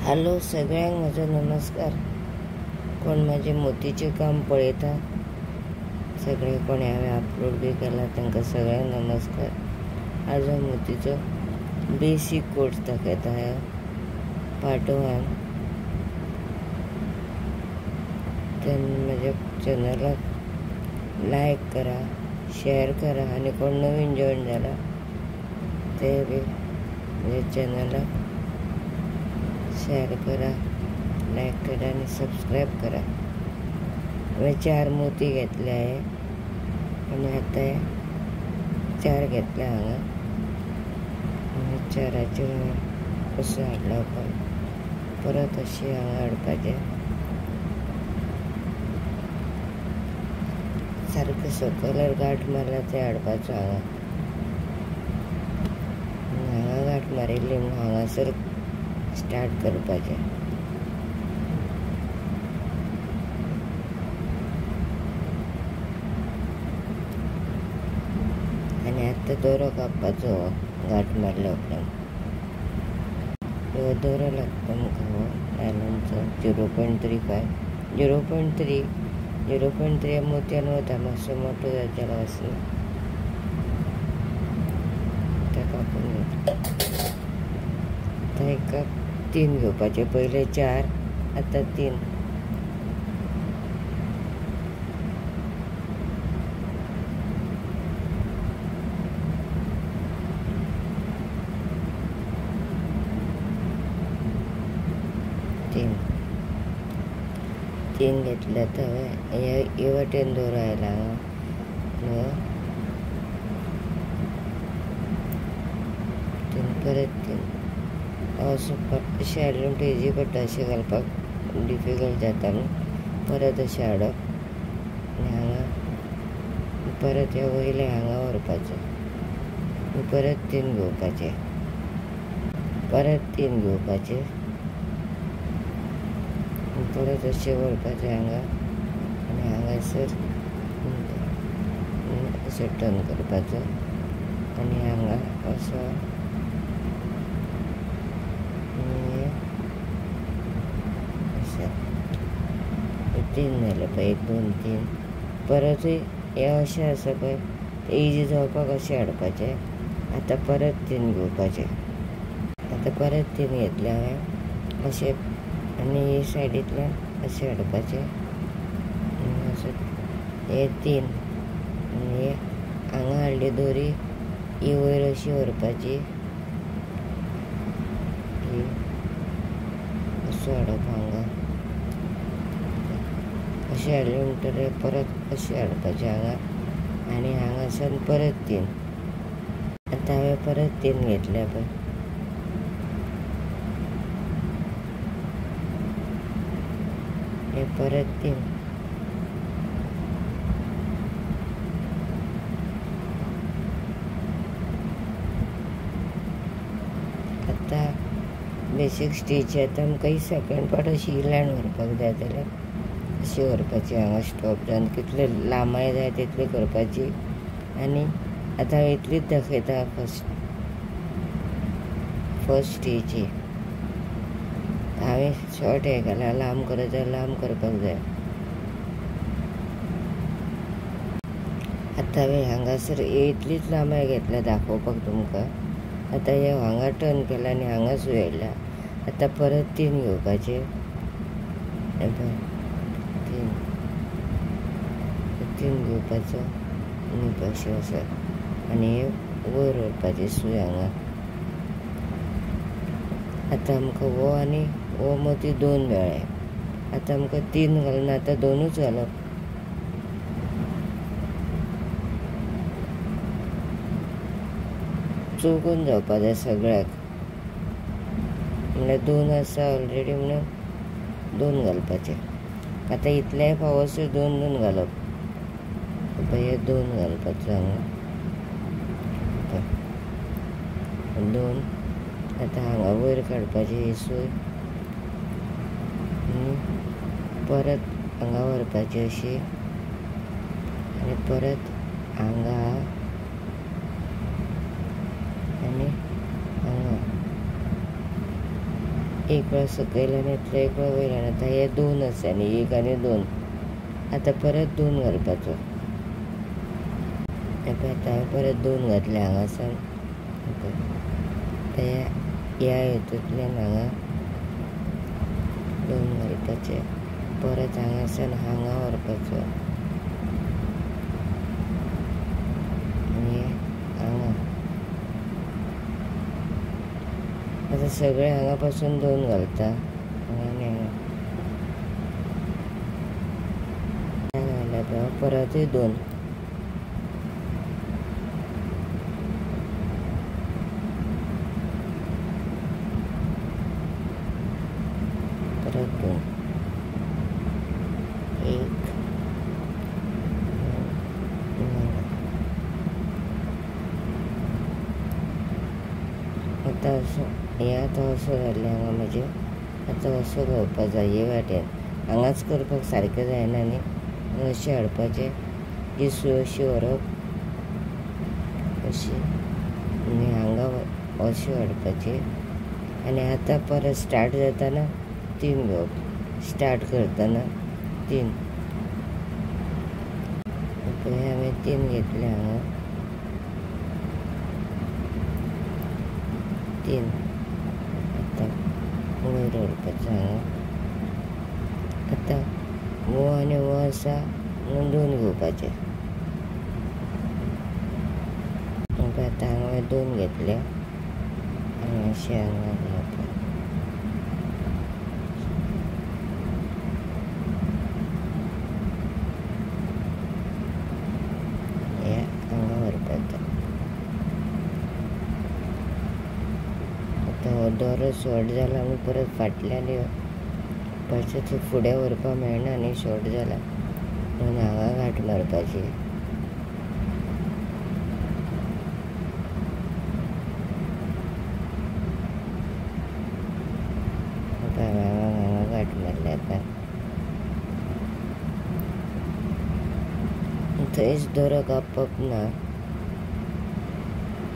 Hello सगळ्यांक म्हजो नमस्कार. कोण माझे मोतीचे काम पळयता सगळे कोणी हांवें अपलोड बी केला तांकां सगळ्यांक नमस्कार. आज हांव मोतीचो बेसीक कोर्स दाखयता. पार्ट 1. म्हज्या चॅनलाक लायक करा, शेअर करा आणि कोण नवीन जॉईन जाला ते बी म्हज्या चॅनलाक शेअर करा, लायक करा आणि सबस्क्राईब करा. हांवें 4 मोती घेतले आहे आणि आता 4 घेतले हांगा. आनी 4चे कसो हाडला परत अशें हांगा हाडपाचें. सारकें सकयल्यार गांठ मारला ते हाडपाचो हांगा. हांगा गांठ मारिल्ली म्हणून हांगासर स्टार्ट करपाचें. आनी आतां दोरो कापपाचो गांठ मारल्या उपरांत. हो दोरो लागता म्हाका हो नायलॉनचो 0.35 0.3 मोतयान वता. मातसो मोठो जाल्यार वचना. ताका कापून घेतला. आतां एका 3 घेवपाचे. पयले 4 आतां 3. तीन घेतले. आतां हांवें हे वाटेन दोरो आयला हांगा. परत 3 असो अशें हाडलें म्हणटा इजी पडटा. अशें घालपाक डिफिकल्ट जाता न्हू. परत अशें हाडप आनी हांगा परत हे वयले हांगा व्हरपाचो. परत 3 घेवपाचे. परत 3 घेवपाचे. परत अशें व्हरपाचें हांगा आनी हांगासर अशें टर्न करपाचो आनी हांगा असो. अशें 3 जाले पळय. 1 2 3. परतूय हे अशें आसा पळय ते इजी जावपाक अशें हाडपाचें. आतां परत 3 घेवपाचे. आतां परत 3 घेतले हांवें अशें आनी हे सायडींतल्यान अशें हाडपाचें. हे 3 आनी हे हांगा हाडली दोरी ही वयर अशी व्हरपाची. ही असो हाडप हांगा. अशें हाडलें म्हणटकीर परत अशें हाडपाचें हांगा आनी हांगासान परत 3. आतां हांवें परत 3 घेतल्या पळय. हे परत 3. आतां बेसीक स्टीच आतां आमकां ही सेकंड पार्ट अशी लायन व्हरपाक जाय जाल्यार अशी व्हरपाची. हांगा स्टॉप जावन कितले लांबाय जाय तितली करपाची. आनी आतां हांव इतलीच दाखयता फर्स्ट स्टीच ही. हांवें शॉर्ट हे केला. लांब करत जाल्यार लांब करपाक जाय. आतां हांवें हांगासर इतलीच लांबाय घेतल्या दाखोवपाक तुमकां. आतां हे हांगा टर्न केला आनी हांगा सुय हाडला. आतां परत 3 घेवपाचे. 3 घेवपाचो आनी अशें असो आनी हे वयर व्हरपाची सूय हांगा. आतां आमकां हो आनी हो मोती 2 मेळ्ळे. आतां आमकां 3 घालून आतां 2च घालप. चौकून जावपा जाय सगळ्याक. म्हणल्यार 2 आसा ऑलरेडी म्हणून 2 घालपाचे. आतां इतल्याय फावसर 2 घालप. हे 2 घालपाचो हांगा 2. आतां हांगा वयर काडपाची ही सूय आनी परत हांगा व्हरपाची अशी आनी परत हांगा आनी हांगा एक वेळा सकयल्यान येतलो, एक वेळा वयल्यान येता. हे 2 आसा न्ही, 1 आनी 2. आतां परत 2 घालपाचो. आतां हांवें परत 2 घातले हांगासान. ह्या हेतूंतल्यान हांगा 2 घालपाचे. परत हांगासान हांगा व्हरपाचो आनी हांगा. आतां सगळे हांगा पासून 2 घालता. हांगा आनी हांगा घालता. परतूय 2. परत 2. 1 आतां असो हें आतां असो जालें हांगा म्हजें. आतां असो घालपाक जाय हे वाटेन. हांगाच करपाक सारकें जायना न्ही. अशें हाडपाचें, ही सूय अशी व्हरप अशी आनी हांगा अशी हाडपाची. आनी आतां परत स्टार्ट जाताना 3 घेवप. स्टार्ट करतना 3. पळय हांवें 3 घेतले हांगा. 3. आतां वयर व्हरपाचो हांगा. आतां वो आनी वो आसा म्हणून 2 घेवपाचे. आतां हांगा हांवें 2 घेतले आनी अशें हांगा घालप. हे हांगा व्हरपाचो. आतां हो दोरो शॉर्ट जाला म्हणून परत फाटल्यान येवपाचें. थंय फुडें व्हरपाक मेळना न्ही, शॉर्ट जाला म्हणून हांगा गांठ मारपाची. हांगा गांठ मारली. आतां थंयच दोरो कापप ना.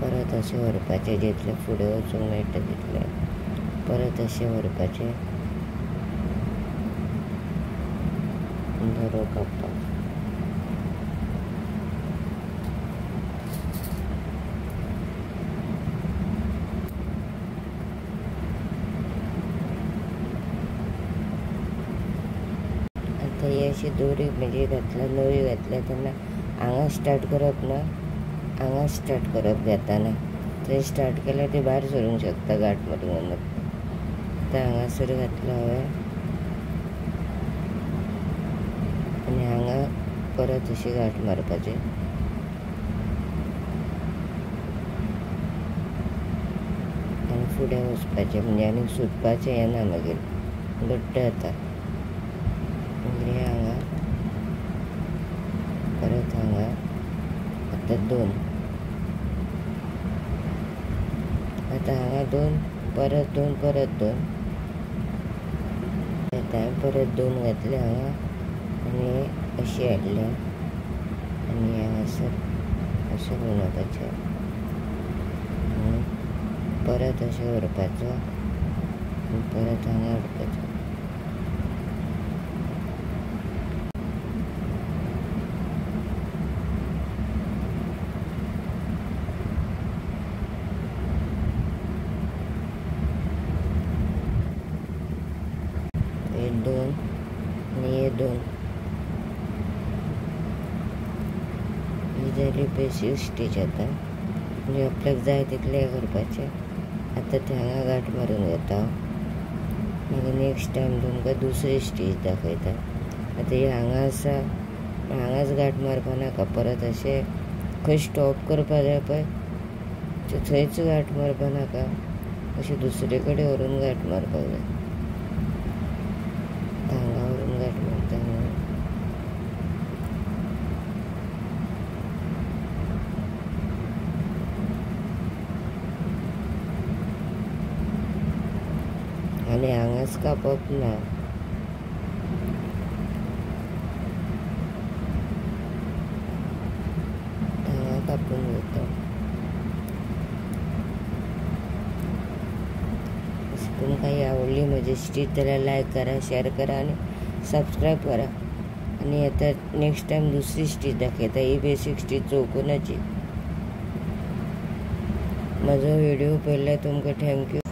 परत अशें व्हरपाचें. जितले फुडें वचूंक मेळटा तितले परत अशें व्हरपाचें. दोरो कापपाक. आतां ही अशी दोरी म्हणजे घातल्या, नवी घातल्या तेन्ना हांगा स्टार्ट करप ना, हांगा स्टार्ट करप घेताना. थंय स्टार्ट केल्यार ती भायर सरूंक शकता गांठ मारून. आतां हांगासर घातलो हांवें आनी हांगा परत अशी गांठ मारपाची. आनी फुडें वचपाचें म्हणजे आनी सुटपाचें येना मागीर, घट्ट जाता. मागीर हें हांगा परत हांगा. आतां 2. आतां हांगा 2, परत 2, परत 2. आतां हांवें परत 2 घातले हांगा आनी अशी हाडल्या आनी हांगासर अशें घुंवडावपाचें. परत अशें व्हरपाचो आनी परत हांगा हाडपाचो. हे 2 आनी हे 2. ही जाली बेसीक स्टीच. आतां म्हणजे आपल्याक जाय तितलें हें करपाचें. आतां ते हांगा गांठ मारून घेता. मागीर नेक्स्ट टायम तुमकां दुसरी स्टीच दाखयता. आतां ही हांगा आसा, हांगाच गांठ मारपा नाका. परत अशें खंय स्टॉप करपा जाय पळय थंयच गांठ मारपा नाका. अशें दुसरे कडेन व्हरून गांठ मारपाक जाय. हांगा व्हरून गांठ मारता न्हू. आनी हांगाच कापप ना. हांगा कापून घेता. तुमकां आवडली म्हजी स्टीच जाल्यार लायक करा, शेअर करा आणि सबस्क्राईब करा. आणि आता नेक्स्ट टाइम दुसरी स्टीच दाखयता, ही बेसिक स्टीच चौकोनाची. म्हजो व्हिडिओ पळयल्यार तुमकां थँक्यू.